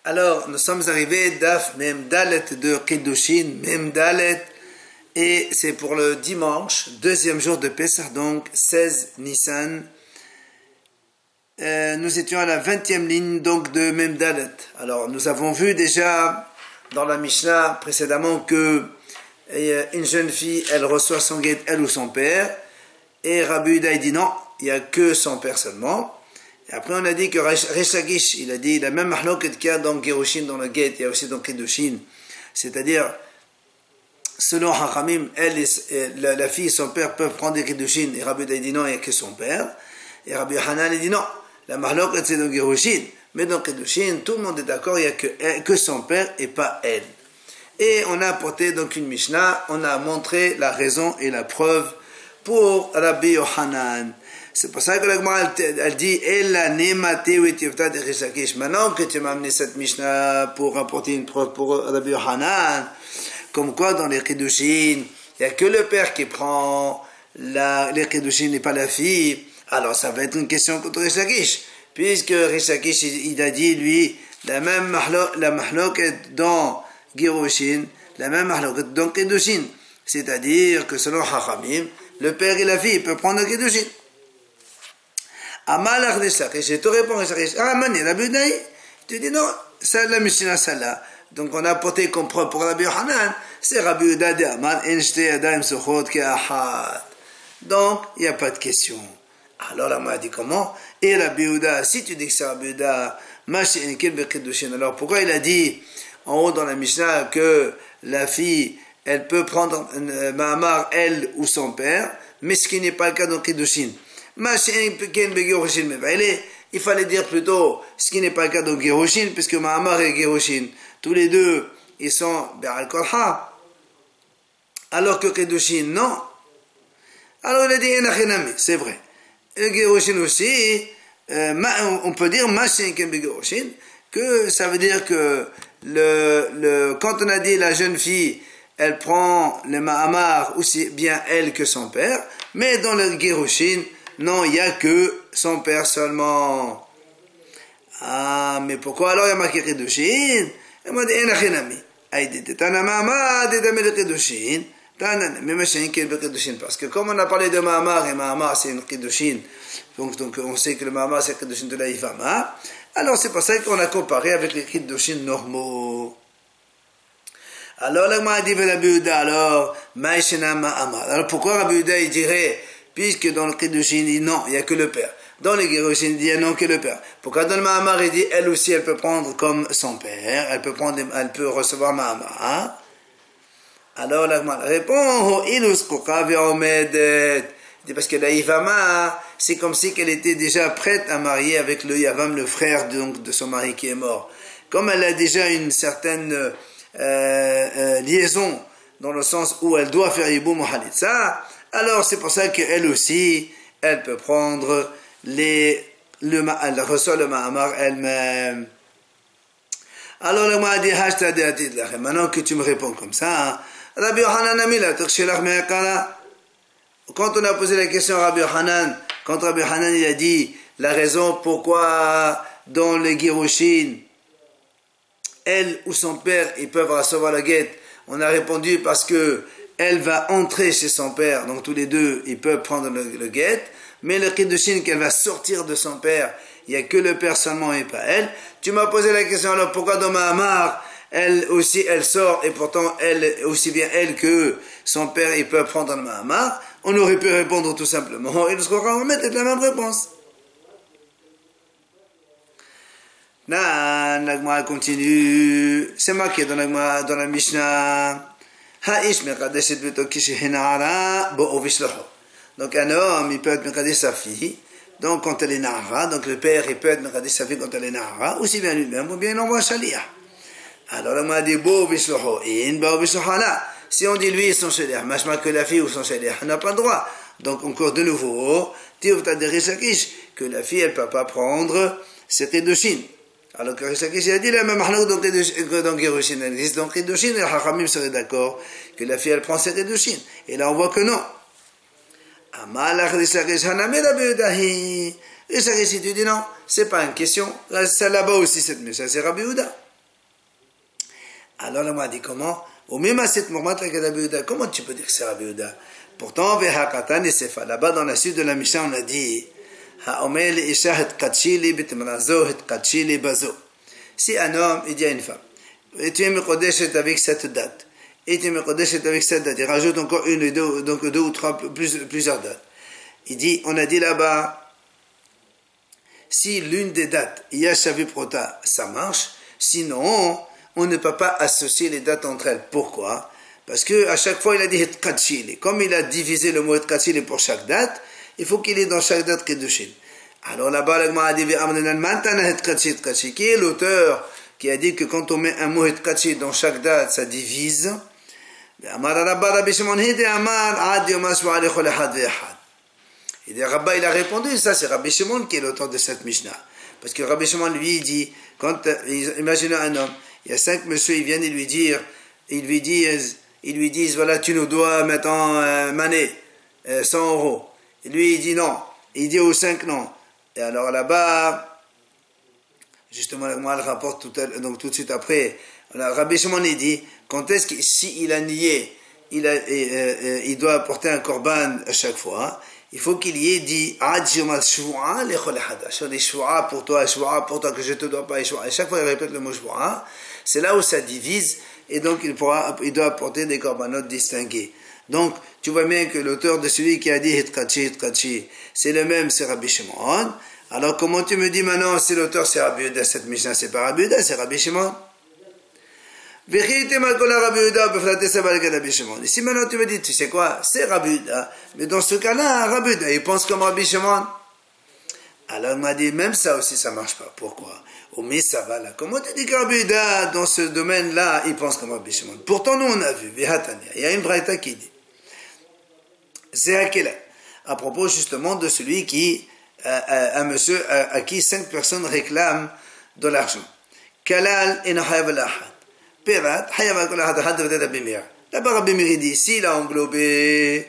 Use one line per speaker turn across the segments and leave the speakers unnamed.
Alors, nous sommes arrivés Daf Mem Dalet de Kiddushin, Mem Dalet, et c'est pour le dimanche, deuxième jour de Pessah, donc 16 Nissan. Nous étions à la 20e ligne donc de Mem Dalet. Alors, nous avons vu déjà dans la Mishnah précédemment que une jeune fille, elle reçoit son guet, elle ou son père, et Rabbi Yehuda dit non, il n'y a que son père seulement. Et après on a dit que Reish Lakish, il a dit la même mahloket qu'il y a dans Gerushin, dans le guet, il y a aussi dans Kiddushin. C'est-à-dire, selon Hachamim, la fille et son père peuvent prendre des Kiddushin, et Rabbi Yehuda dit non, il n'y a que son père. Et Rabbi Hanan il dit non, la mahloket c'est dans Gerushin, mais dans Kiddushin, tout le monde est d'accord, il n'y a que son père et pas elle. Et on a apporté donc une Mishnah, on a montré la raison et la preuve pour Rabbi Yohanan. C'est pour ça que la Gemara elle dit maintenant que tu m'as amené cette Mishnah pour apporter une preuve pour Rabbi Yohanan, comme quoi dans les Kiddushin, il n'y a que le père qui prend les Kiddushin et pas la fille. Alors ça va être une question contre Reish Lakish, puisque Reish Lakish il a dit lui la mahloket dans Gerushin, la même mahloket dans Kiddushin, c'est-à-dire que selon Hachamim, le père et la fille peuvent prendre le Kiddushin. Amalach Reish Lakish, je te réponds Reish Lakish, Mani, Rabbi Yehuda, tu dis non, ça la Mishnah celle-là. Donc on a apporté comme preuve pour Rabbi Yohanan, c'est Rabbi Yehuda de Aman, en shte yadayim sochot ke'achad. Donc il n'y a pas de question. Alors la m'a dit comment? Et Rabbi Yehuda, si tu dis que c'est Rabbi Yehuda, Mashi enkel bekiddushin, alors pourquoi il a dit en haut dans la Mishnah que la fille, elle peut prendre Mahamar, elle ou son père, mais ce qui n'est pas le cas dans Kiddushin. Il fallait dire plutôt ce qui n'est pas le cas dans Gerushin, puisque Mahamar et Gerushin, tous les deux, ils sont Be'al Kolha, alors que Kiddushin, non. Alors il a dit Enachinami, c'est vrai. Et Gerushin aussi, on peut dire que ça veut dire que quand on a dit la jeune fille, elle prend le Mahamar aussi bien elle que son père, mais dans le Gerushin, non, il n'y a que son père seulement. Ah, mais pourquoi alors il y a marqué Kiddushin? Il m'a dit, Enachinami. Parce que comme on a parlé de Mahamar, et Mahamar c'est une Kiddushin, donc on sait que le Mahamar c'est le Kiddushin de la Yivama, alors c'est pour ça qu'on a comparé avec les Kiddushin normaux. Alors là, m'a dit Rabbi Yehuda, alors, Maïshena Mahamar. Alors pourquoi Rabbi Yehuda il dirait, puisque dans le Kiddushin il dit non, il n'y a que le père. Dans les Gerushin il dit non, que le père. Pourquoi dans le Mahamar il dit, elle aussi elle peut prendre comme son père, elle peut recevoir Mahamar. Alors la Gemara répond, parce que la Yivama, c'est comme si qu'elle était déjà prête à marier avec le Yavam, le frère donc, de son mari qui est mort. Comme elle a déjà une certaine liaison, dans le sens où elle doit faire Yiboum Halitza, alors c'est pour ça qu'elle aussi, elle peut prendre elle reçoit le Mahamar elle-même. Alors la Gemara dit, maintenant que tu me réponds comme ça, Rabbi Yohanan Amila, quand on a posé la question à Rabbi Yohanan, quand Rabbi Yohanan il a dit la raison pourquoi dans les Gerushin, elle ou son père, ils peuvent recevoir la guette, on a répondu parce que elle va entrer chez son père, donc tous les deux, ils peuvent prendre le guette, mais le Kiddushin qu'elle va sortir de son père, il n'y a que le père seulement et pas elle. Tu m'as posé la question alors pourquoi dans Mahamar, elle aussi, elle sort, et pourtant, elle, aussi bien elle que son père, ils peuvent prendre le Mahamar. On aurait pu répondre tout simplement, et le Skhokha va mettre la même réponse. La Gemara continue, c'est marqué dans la Mishnah, Ha'ish mekadeshet beto kishehenara bo'o vishloho. Donc un homme, il peut être mekadesh sa fille, donc quand elle est nahara, donc le père, il peut être mekadesh sa fille quand elle est nahara, aussi bien lui-même, ou bien il envoie un shaliach. Alors là, on a dit, si on dit lui et son shaliach, machma que la fille ou son shaliach, on n'a pas le droit. Donc encore de nouveau, que la fille, elle ne peut pas prendre ses Kiddushin. Alors que Reish Lakish a dit la même halakha que dans Gerushin, elle existe dans Kiddushin, et Hachamim serait d'accord que la fille, elle prend ses Kiddushin. Et là, on voit que non. Amalach Reish Lakish haname Rabbi Yehuda hi. Reish Lakish, tu dis non, c'est pas une question. C'est là-bas aussi cette Mishnah, c'est Rabbi Yehuda. Alors la m'a dit comment? Au même à cette moment là, comment tu peux dire que c'est Rabbi Yehuda? Pourtant, là-bas dans la suite de la Mishnah, on a dit si un homme il dit à une femme, et tu es mekodeshet avec cette date, et tu es mekodeshet avec cette date, il rajoute encore une et deux, donc deux ou trois, plusieurs dates. Il dit, on a dit là-bas, si l'une des dates, Yashavi Prota, ça marche, sinon, on ne peut pas associer les dates entre elles. Pourquoi? Parce que à chaque fois, il a dit Hitkachili. Comme il a divisé le mot Hitkachili pour chaque date, il faut qu'il ait dans chaque date Kedushin. Alors là-bas, l'agma a dit qui est l'auteur qui a dit que quand on met un mot Hitkachili dans chaque date, ça divise. Et Rabba, il a répondu, ça c'est Rabbi Shimon qui est l'auteur de cette Mishnah. Parce que Rabbi Shimon, lui, il dit, quand, imaginez un homme, il y a 5 messieurs, ils viennent ils lui disent, voilà, tu nous dois maintenant maner 100 euros. Et lui, il dit non. Il dit aux 5 non. Et alors là-bas, justement, moi, elle rapporte donc tout de suite après, Rabbi Shimon, il dit, quand est-ce que, s'il a nié, il doit apporter un korban à chaque fois, il faut qu'il y ait dit shua pour toi que je te dois pas, et chaque fois il répète le mot shua, c'est là où ça divise, et donc il doit apporter des corbanotes distingués. Donc tu vois bien que l'auteur de celui qui a dit hitkachi, c'est le même, c'est Rabbi Shimon. Alors comment tu me dis maintenant c'est l'auteur, c'est Rabbi Yehuda, cette Mishnah c'est pas Rabbi Yehuda, c'est Rabbi Shimon. Ici maintenant tu me dis, tu sais quoi, c'est Rabbi Yehuda, mais dans ce cas-là, Rabbi Yehuda, il pense comme Rabbi Shimon. Alors il m'a dit, même ça aussi ça marche pas. Pourquoi? Mais ça va là. Comment tu dis que Rabbi Yehuda, dans ce domaine-là, il pense comme Rabbi Shimon? Pourtant nous on a vu, il y a une braïta qui dit, c'est à propos justement de celui qui, un monsieur à qui 5 personnes réclament de l'argent. Kalal inahav al-ahad. Là-bas, Rabbi Meir dit, s'il a englobé,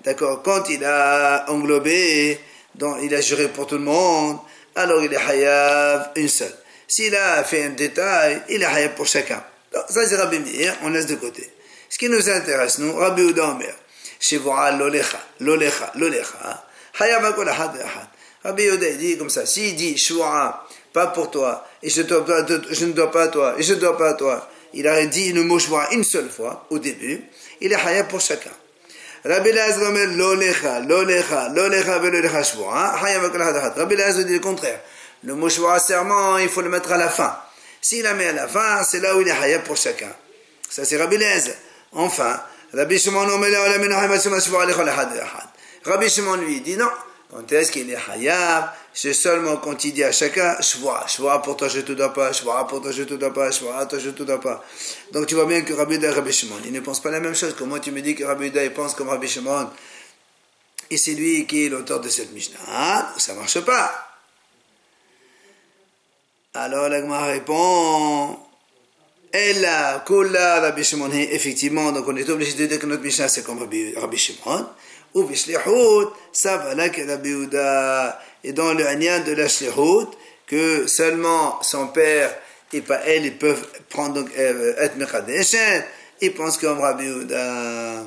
d'accord, quand il a englobé, donc il a juré pour tout le monde, alors il est hayav une seule. S'il a fait un détail, il est hayav pour chacun. Donc, ça c'est Rabbi Meir, on laisse de côté. Ce qui nous intéresse, nous, Rabbi Yehuda Omer, Shivo'a lolecha, hayav akol ahad ve'ahad. Rabbi Yehuda dit comme ça, s'il dit Shivo'a, pas pour toi, et je ne dois pas à toi, et je ne dois pas à toi, il a dit le mot shvoa une seule fois, au début, il est hayab pour chacun. Rabbi Eliezer Omer, lolecha, velolecha shvoa, hayab akol ahad ahad. Rabbi Eliezer dit le contraire. Le mot shvoa serment, il faut le mettre à la fin. S'il la met à la fin, c'est là où il est hayab pour chacun. Ça c'est Rabbi Eliezer. Enfin, Rabbi Shimon Omer, Rabbi Shimon lui dit non. Quand est-ce qu'il est hayab? C'est seulement quand il dit à chacun shvoa pour toi je te dois pas, shvoa pour toi je te dois pas, shvoa toi je te dois pas. Donc tu vois bien que Rabbi Yehuda et Rabbi Shimon, ils ne pensent pas la même chose. Comment tu me dis que Rabbi Yehuda il pense comme Rabbi Shimon et c'est lui qui est l'auteur de cette Mishnah? Ah, ça marche pas. Alors la Gemara répond Ella Kula Rabbi Shimon, effectivement, donc on est obligé de dire que notre Mishnah c'est comme Rabbi Shimon. Ou Bishlihut, ça va là que Rabbi Yehuda. Et dans le Hanyan de la Shlihut, que seulement son père et pas elle, ils peuvent prendre donc être Mekadeshet, ils pensent comme Rabbi Yehuda.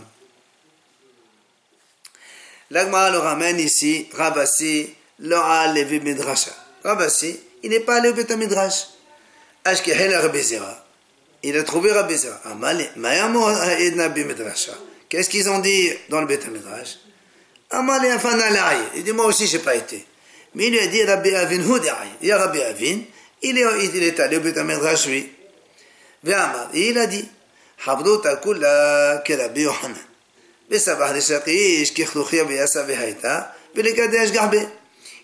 L'Agmara le ramène ici, Ravasi, Lo'a Levi Midrasha. Ravasi, il n'est pas allé au Beth Midrash. Ashkehel Rabbi Zera. Il a trouvé Rabbi Zera. Amali, Mayamo Ha'edna Bi Midrasha. Qu'est-ce qu'ils ont dit dans le Beth Midrash? Amali Afanalai. Il dit, moi aussi, je n'ai pas été. Mais il lui a dit, Rabbi Avin Huda'i. Il y a Rabbi Avin, il est allé au Beth Midrash, oui. Et il a dit, Habdouta Kula ke Rabbi Yohanan. Besabah de Shaqish, Kichlouchia Beyasa Behaïta, Belekadesh Garbe.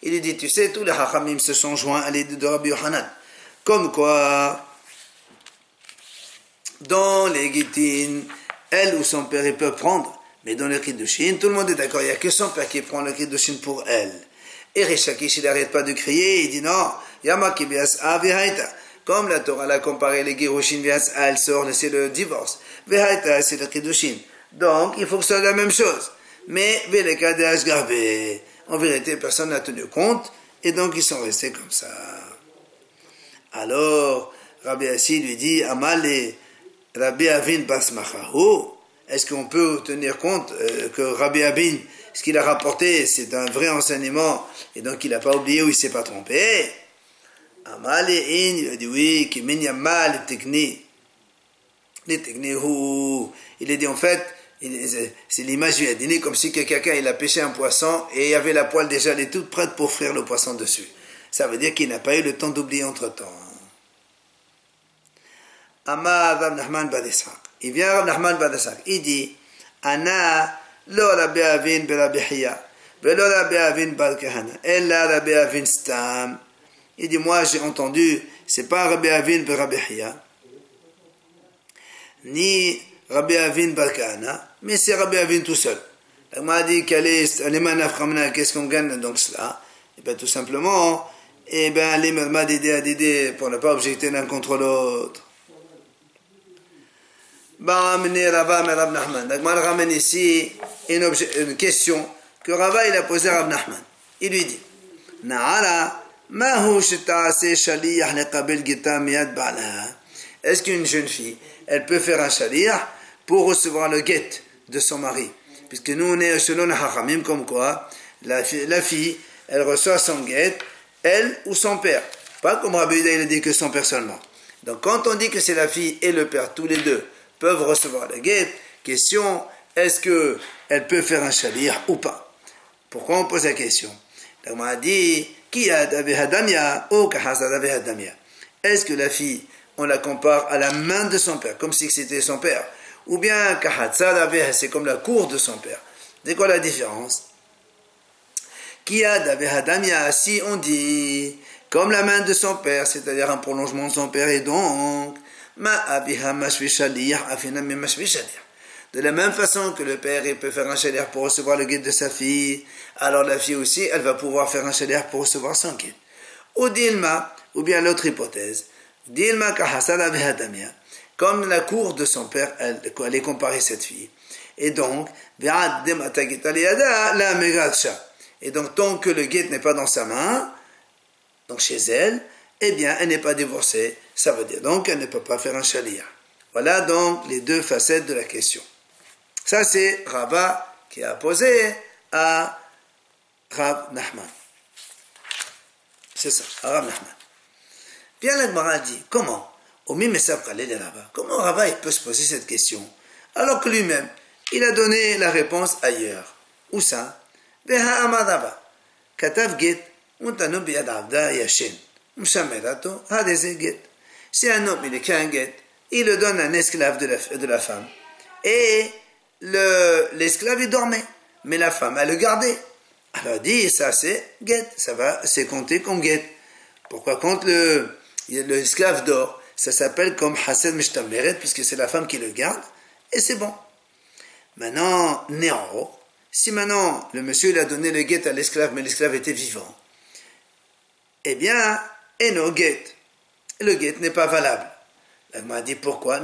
Il lui dit, tu sais, tous les Hachamim se sont joints à l'idée de Rabbi Yohanan. Comme quoi, dans les Gittin, elle ou son père, ils peuvent prendre. Mais dans le Kiddushin, tout le monde est d'accord, il n'y a que son père qui prend le Kiddushin pour elle. Et Rishakish, il n'arrête pas de crier, il dit non, Yamaki Bias'a Vihaïta. Comme la Torah l'a comparé, les Girushin Bias'a, elle sort, c'est le divorce. Vihaïta, c'est le Kiddushin. Donc, il faut que ce soit la même chose. Mais, Velekadesh Garbe, en vérité, personne n'a tenu compte, et donc ils sont restés comme ça. Alors, Rabbi Assi lui dit, Amale, Rabbi Avin Basmachahu, est-ce qu'on peut tenir compte que Rabbi Avin, ce qu'il a rapporté, c'est un vrai enseignement, et donc il n'a pas oublié ou il ne s'est pas trompé? Amal il a dit oui, qui minyama les techniques. Les techniques, il a dit en fait, c'est l'image du dîner comme si quelqu'un il a pêché un poisson et il y avait la poêle déjà, elle est toute prête pour frire le poisson dessus. Ça veut dire qu'il n'a pas eu le temps d'oublier entre-temps. Amar Rab Nachman bar Ishaq. Il vient Rab Nachman bar Ishaq. Il dit, Ana lo Rabbi Avin be Rabbi Hiya, velo Rabbi Avin bar Kahana, ella Rabbi Avin stam. Il dit, moi j'ai entendu, c'est pas Rabbi Avin be Rabbi Hiya, ni Rabbi Avin bar Kahana, mais c'est Rabbi Avin tout seul. Il m'a dit, qu'est-ce qu'on gagne donc cela? Et bien tout simplement, et bien les m'a d'aider pour ne pas objecter l'un contre l'autre. Bah, amener Rava mais Rab Nachman. Donc, moi, je ramène ici une question que Rava il a posée à Rab Nachman. Il lui dit, Na'ara, ma hu sheta'ase shaliyah leqabel gita miyad ba'laha. Est-ce qu'une jeune fille, elle peut faire un shaliyah pour recevoir le guet de son mari? Puisque nous, on est selon le hachamim, comme quoi, la fille, elle reçoit son guet, elle ou son père. Pas comme Rabbi Yehuda, il a dit que son père seulement. Donc, quand on dit que c'est la fille et le père, tous les deux, peuvent recevoir la guette. Question, est-ce qu'elle peut faire un shaliach ou pas? Pourquoi on pose la question? On a dit, est-ce que la fille, on la compare à la main de son père, comme si c'était son père? Ou bien, c'est comme la cour de son père. C'est quoi la différence? Si on dit, comme la main de son père, c'est-à-dire un prolongement de son père, et donc, de la même façon que le père il peut faire un shaliach pour recevoir le guet de sa fille, alors la fille aussi elle va pouvoir faire un shaliach pour recevoir son guet. Ou dilma, ou bien l'autre hypothèse, dilma kahasala vehadamia, comme la cour de son père elle est comparée cette fille. Et donc, et donc tant que le guet n'est pas dans sa main, donc chez elle, eh bien, elle n'est pas divorcée. Ça veut dire donc qu'elle ne peut pas faire un shaliach. Voilà donc les deux facettes de la question. Ça, c'est Rava qui a posé à Rab Nachman. C'est ça, à Rab Nachman. Bien, la Gemara dit, comment? Comment Rava il peut se poser cette question? Alors que lui-même, il a donné la réponse ailleurs. Où ça? Veha amar Rava. Katav get, untanu biyad avda yashin. Si un homme il écrit un guet, il le donne à un esclave de la femme. Et l'esclave il dormait, mais la femme elle le gardait. Alors dit ça c'est guet, c'est compté comme guet. Pourquoi quand l'esclave dort, ça s'appelle comme hased mishtameret puisque c'est la femme qui le garde et c'est bon. Maintenant Néo, si maintenant le monsieur il a donné le guet à l'esclave mais l'esclave était vivant, eh bien Eno get. Le get n'est pas valable. Elle m'a dit pourquoi?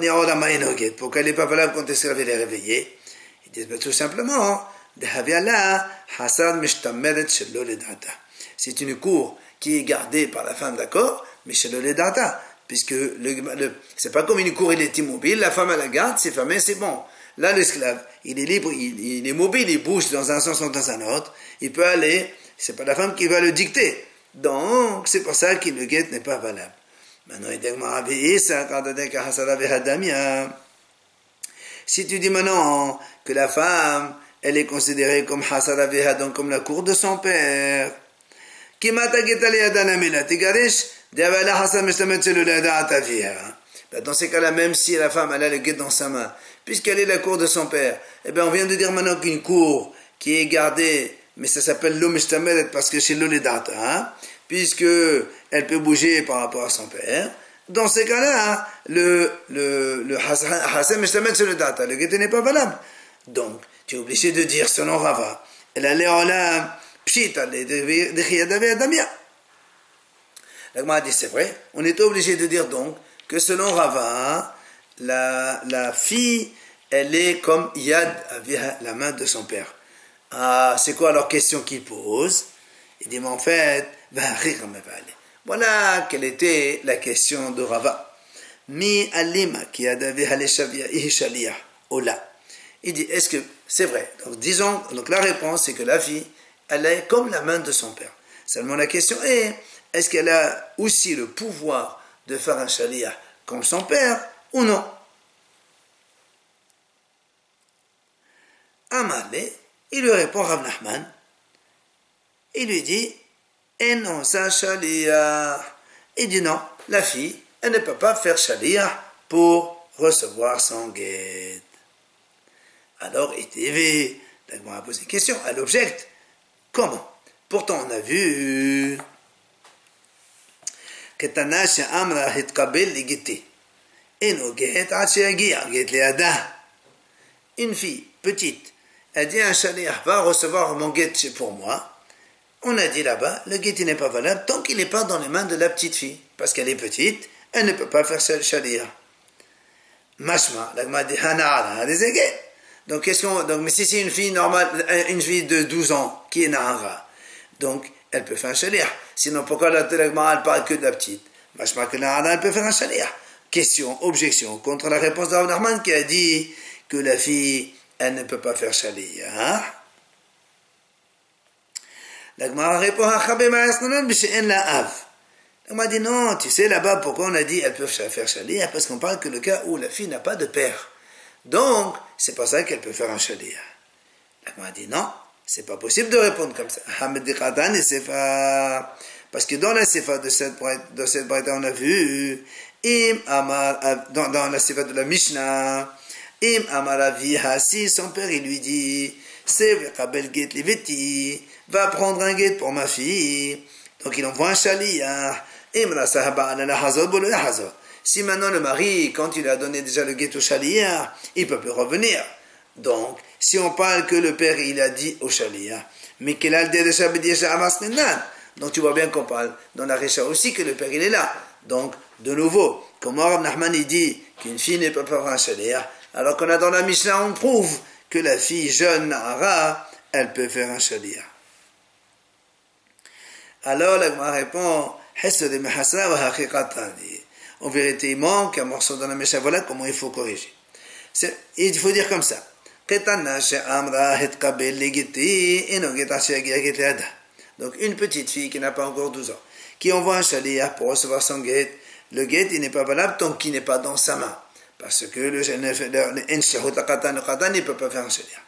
Pourquoi il n'est pas valable quand l'esclave est réveillé? Ils disent tout simplement c'est une cour qui est gardée par la femme, d'accord? Mais chez le ledata, puisque c'est pas comme une cour, il est immobile, la femme elle la garde, c'est fermé, c'est bon. Là l'esclave, il est libre, il est mobile, il bouge dans un sens ou dans un autre, il peut aller, c'est pas la femme qui va le dicter. Donc, c'est pour ça que le guet n'est pas valable. Maintenant, si tu dis maintenant que la femme, elle est considérée comme hasara veha, donc comme la cour de son père, dans ces cas-là, même si la femme elle a le guet dans sa main, puisqu'elle est la cour de son père, eh bien on vient de dire maintenant qu'une cour qui est gardée, mais ça s'appelle l'omishtameret parce que c'est l'oledata, hein, puisque elle peut bouger par rapport à son père. Dans ces cas-là, le hasem mishtamet sur le data, le guet n'est pas valable. Donc, tu es obligé de dire selon Rava, elle allait en la pshita de chiyadave adamia. La Gemara dit c'est vrai, on est obligé de dire donc que selon Rava, la fille, elle est comme Yad Aviha, la main de son père. Ah, c'est quoi alors question qu'il pose? Il dit, mais en fait, voilà quelle était la question de Rava. Mi alima qui a davé haleshavia ihishaliah ola. Il dit, est-ce que c'est vrai? Donc disons, donc la réponse c'est que la fille, elle est comme la main de son père. Seulement la question est, est-ce qu'elle a aussi le pouvoir de faire un shaliah comme son père ou non? Amalé, il lui répond Rav Nachman, il lui dit, et non, ça shaliah. Il dit non, la fille, elle ne peut pas faire shaliah pour recevoir son guet. Alors, Etévé, l'Agma a posé une question, elle objecte. Comment? Pourtant, on a vu que Tana she'amra hitkabel ligiti. Eno get acheagia get leada. Une fille petite, elle dit un shaliah va recevoir mon guet pour moi. On a dit là-bas, le guet n'est pas valable tant qu'il n'est pas dans les mains de la petite fille. Parce qu'elle est petite, elle ne peut pas faire ce shaliah. Mashma, l'Agma dit hana'ara, des guet. Donc, mais si c'est une fille normale, une fille de 12 ans qui est Nahara, donc elle peut faire un shaliah. Sinon, pourquoi la Télégrama elle parle que de la petite? Machma que Nahara, elle peut faire un shaliah. Question, objection contre la réponse de Rav Nachman qui a dit que la fille, elle ne peut pas faire shaliah. La Gemara répond à Chabé Ma'asnanon b'she'en la av. La Gemara dit non, tu sais là-bas pourquoi on a dit elle peut faire shaliah? Parce qu'on parle que le cas où la fille n'a pas de père. Donc, c'est pas ça qu'elle peut faire un shaliah. La Gemara dit non, c'est pas possible de répondre comme ça. Parce que dans la sefa de cette braïta, on a vu, dans la sefa de la Mishnah, Im Amar Aviha, si son père il lui dit, c'est Kabel Get Liveti, va prendre un guet pour ma fille. Donc il envoie un shaliah. Im la sahaba ala la hazod bolo la hazod. Si maintenant le mari, quand il a donné déjà le guet au shaliah, il peut plus revenir. Donc, si on parle que le père, il a dit au shaliah, mais qu'il a le dé de shabediyasha amasnenan, donc tu vois bien qu'on parle dans la Récha aussi que le père, il est là. Donc, de nouveau, comme Rav Nachman, il dit qu'une fille ne peut pas faire un shaliah, alors qu'on a dans la Mishnah, on prouve que la fille jeune, Nahara, elle peut faire un shaliah. Alors, la Gemara répond, en vérité, il manque un morceau dans la Mishnah. Voilà comment il faut corriger. Il faut dire comme ça. Donc, une petite fille qui n'a pas encore 12 ans, qui envoie un shaliah pour recevoir son guet, le guet, il n'est pas valable tant qu'il n'est pas dans sa main. Parce que le khatan, il ne peut pas faire un shaliah.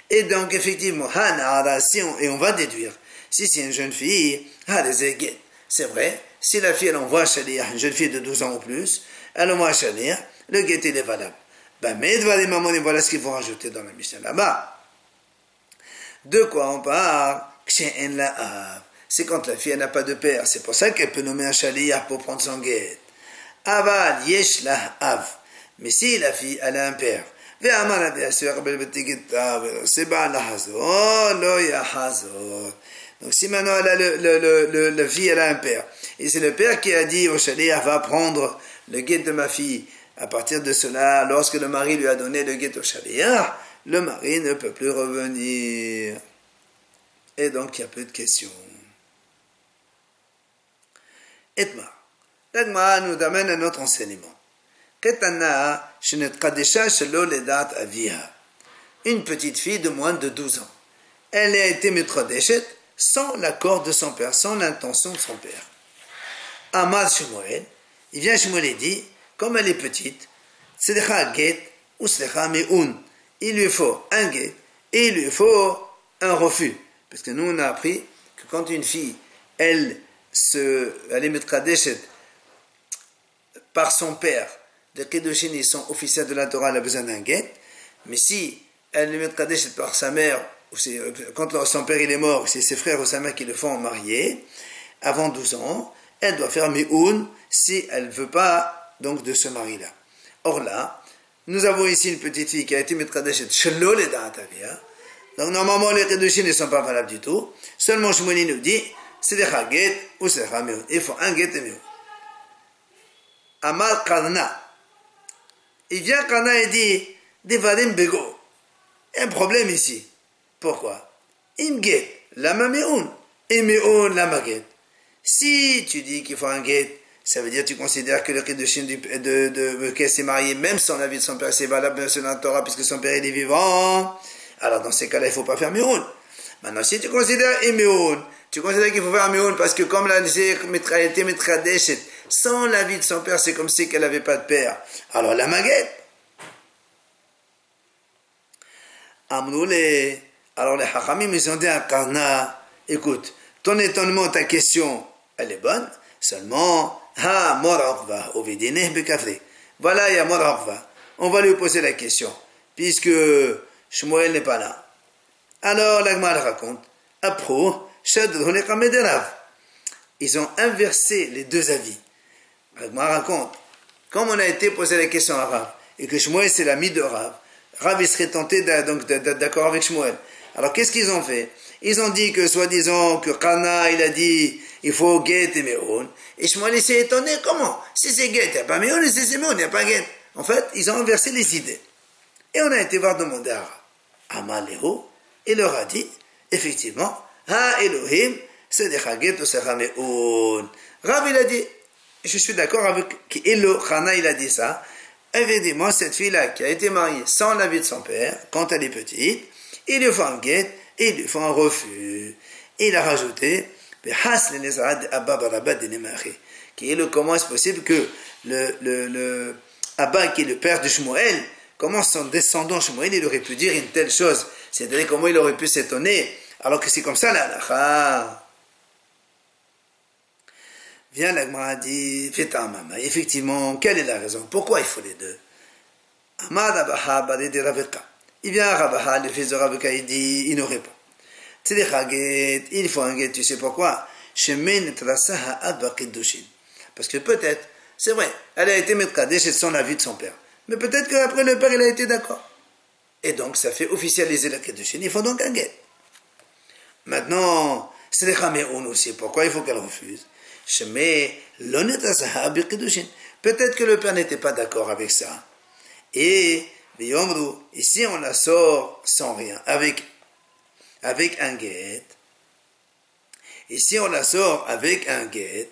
Et donc, effectivement, et on va déduire, si c'est une jeune fille, c'est vrai, si la fille elle envoie un shaliah, une jeune fille de 12 ans ou plus, elle envoie un shaliah, le guet il est valable. Mais voilà ce qu'il faut rajouter dans la Mishnah là-bas. De quoi on parle? C'est quand la fille elle n'a pas de père, c'est pour ça qu'elle peut nommer un shaliah pour prendre son guet. Aval yesh la av. Mais si la fille elle a un père, donc si maintenant elle a la fille elle a un père, et c'est le père qui a dit au shaliah va prendre le guet de ma fille, à partir de cela, lorsque le mari lui a donné le guet au shaliah, le mari ne peut plus revenir. Et donc il y a peu de questions. Etma. L'Agma nous amène un autre enseignement. Une petite fille de moins de 12 ans. Elle a été mitradeshet sans l'accord de son père, sans l'intention de son père. Amar Shmuel, il vient Shmuel et dit, comme elle est petite, Selecha get ou Selecha me'un. Il lui faut un get et il lui faut un refus. Parce que nous on a appris que quand une fille, elle est mitradeshet par son père, les Keddushin, ils sont officiels de la Torah, elle a besoin d'un guet. Mais si elle est mitradeshet par sa mère, ou quand son père il est mort, c'est ses frères ou sa mère qui le font marier, avant 12 ans, elle doit faire me'un si elle ne veut pas donc de ce mari-là. Or là, nous avons ici une petite fille qui a été mitradeshet shelo ledat avia. Donc normalement les Keddushin ne sont pas valables du tout. Seulement Shmuel nous dit, c'est des chaget ou c'est des me'un. Il faut un guet et me'un. Amar Karna. Il vient Karna et dit, Devarim bego. Il y a un problème ici. Pourquoi? Im get, lama me'un. Et me'un, lama get. Si tu dis qu'il faut un get, Ça veut dire tu considères que le Kiddushin qu'elle s'est mariée même sans l'avis de son père, c'est valable selon la Torah puisque son père il est vivant. Alors dans ces cas-là, il ne faut pas faire Méoun. Maintenant, si tu considères Méoun, tu considères qu'il faut faire Méoun parce que comme elle était Metradeshet, sans l'avis de son père, c'est comme si qu'elle n'avait pas de père. Alors la maguette. Amnoulé. Alors les Hachamim, ils ont dit à Karna, écoute, ton étonnement, ta question, elle est bonne, seulement, ha, mor orva, ovidineh bekafri. Voilà, il y a mor orva. On va lui poser la question, puisque Shmuel n'est pas là. Alors, l'Agma raconte, Apro, Shadrone Kamederav. Ils ont inversé les deux avis. L'Agma raconte, comme on a été posé la question à Rav, et que Shmuel c'est l'ami de Rav, Rav il serait tenté d'être d'accord avec Shmuel. Alors qu'est-ce qu'ils ont fait? Ils ont dit que soi-disant que Kana il a dit il faut Get et Meon. Et Shmuel s'est étonné, comment? Si c'est Get, il n'y a pas Meon, et si c'est Meon, il n'y a pas Get. En fait, ils ont inversé les idées. Et on a été voir demander à Amaléo, il leur a dit, effectivement, Ha Elohim, c'est des Get ou c'est Meon. Rav il a dit, je suis d'accord avec Elo, Kana il a dit ça. Évidemment, cette fille-là qui a été mariée sans l'avis de son père, quand elle est petite, il lui faut un guet et il lui faut un refus. Et il a rajouté, qui est le comment est-ce possible que le Abba, qui est le père de Shmuel, comment son descendant Shmuel, il aurait pu dire une telle chose? C'est-à-dire comment il aurait pu s'étonner, alors que c'est comme ça la halakha. Vient la Gemara dit, effectivement, quelle est la raison? Pourquoi il faut les deux? Il vient à Rabaha, le fils de Raveka, il dit, il nous répond. Il faut un guet, tu sais pourquoi? Parce que peut-être, c'est vrai, elle a été Metkadesh sans l'avis de son père. Mais peut-être qu'après le père, il a été d'accord. Et donc, ça fait officialiser la Keddushin. Il faut donc un guet. Maintenant, c'est les Chaméoun aussi. Pourquoi il faut qu'elle refuse? Peut-être que le père n'était pas d'accord avec ça. Et ici on la sort sans rien, avec un guet. Ici on la sort avec un guet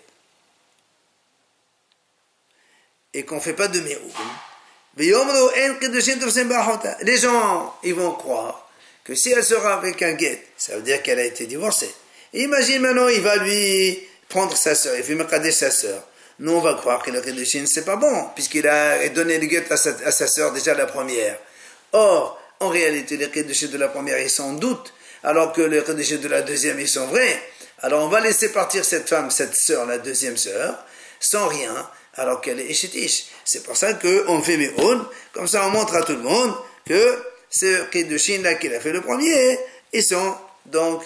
et qu'on ne fait pas de méoum. Les gens ils vont croire que si elle sort avec un guet, ça veut dire qu'elle a été divorcée. Et imagine maintenant il va lui prendre sa sœur, il fait Mekadesh sa sœur. Nous, on va croire que le Kiddushin, c'est pas bon, puisqu'il a donné le guet à sa sœur déjà la première. Or, en réalité, les Kiddushin de la première, ils sont en doute, alors que les Kiddushin de la deuxième, ils sont vrais. Alors, on va laisser partir cette femme, cette sœur, la deuxième sœur, sans rien, alors qu'elle est Ishitish. C'est pour ça qu'on fait Méon, comme ça on montre à tout le monde que ce Kiddushin-là qu'il a fait le premier, ils sont donc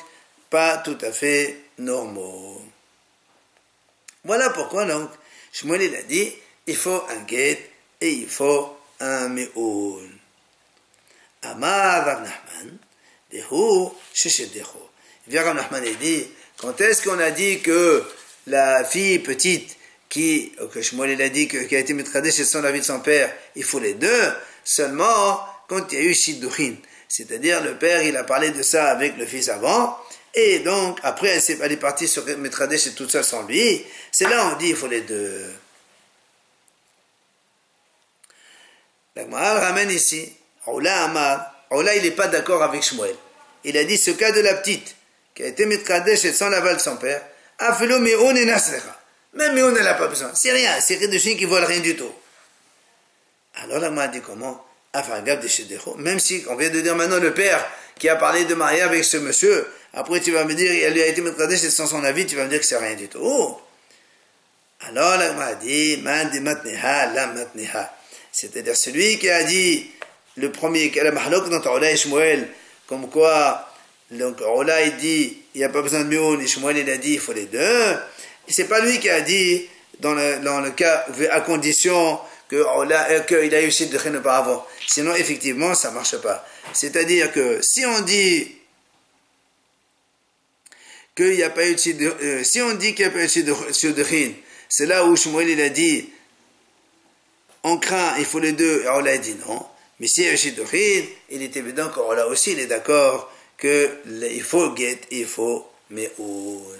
pas tout à fait normaux. Voilà pourquoi donc Shmuel il a dit il faut un guet et il faut un méoun. Amar Rav Nachman, dehu sheshedecho. Rav Nachman il dit quand est-ce qu'on a dit que la fille petite que Shmuel il a dit qui a été Metkadesh sans l'avis de son père, il faut les deux seulement quand il y a eu Shidduchin, c'est-à-dire le père il a parlé de ça avec le fils avant. Et donc, après, elle est partie sur Metradesh et toute seule sans lui. C'est là on dit il faut les deux. La Gemara ramène ici. Oula, il n'est pas d'accord avec Shmuel. Il a dit ce cas de la petite, qui a été Metradesh et sans l'aval de son père, Afelo Me'on et Nasrecha. Même Me'on, elle n'a pas besoin. C'est rien, c'est Kiddushin qui ne valent rien du tout. Alors la Gemara dit comment? Même si, on vient de dire maintenant le père qui a parlé de marier avec ce monsieur, après tu vas me dire, elle lui a été Metradesh et sans son avis, tu vas me dire que c'est rien du tout. Oh. Alors la Gemara dit, c'est-à-dire celui qui a dit, le premier, qui a la mahlok dans Ola et Shmuel, comme quoi, donc Ola il dit, il n'y a pas besoin de Méoun, et Shmuel il a dit, il faut les deux. Et c'est pas lui qui a dit, dans le cas, à condition qu'il a eu Shidduchin auparavant. Sinon, effectivement, ça ne marche pas. C'est-à-dire que si on dit qu'il n'y a pas eu de Shidduchin, si on dit qu'il n'y a pas eu de Shidduchin, c'est là où Shmuel il a dit on craint, il faut les deux, et Allah a dit non. Mais si il y a eu Shidduchin, il est évident qu'Allah aussi il est d'accord qu'il faut Get, il faut Me'oun.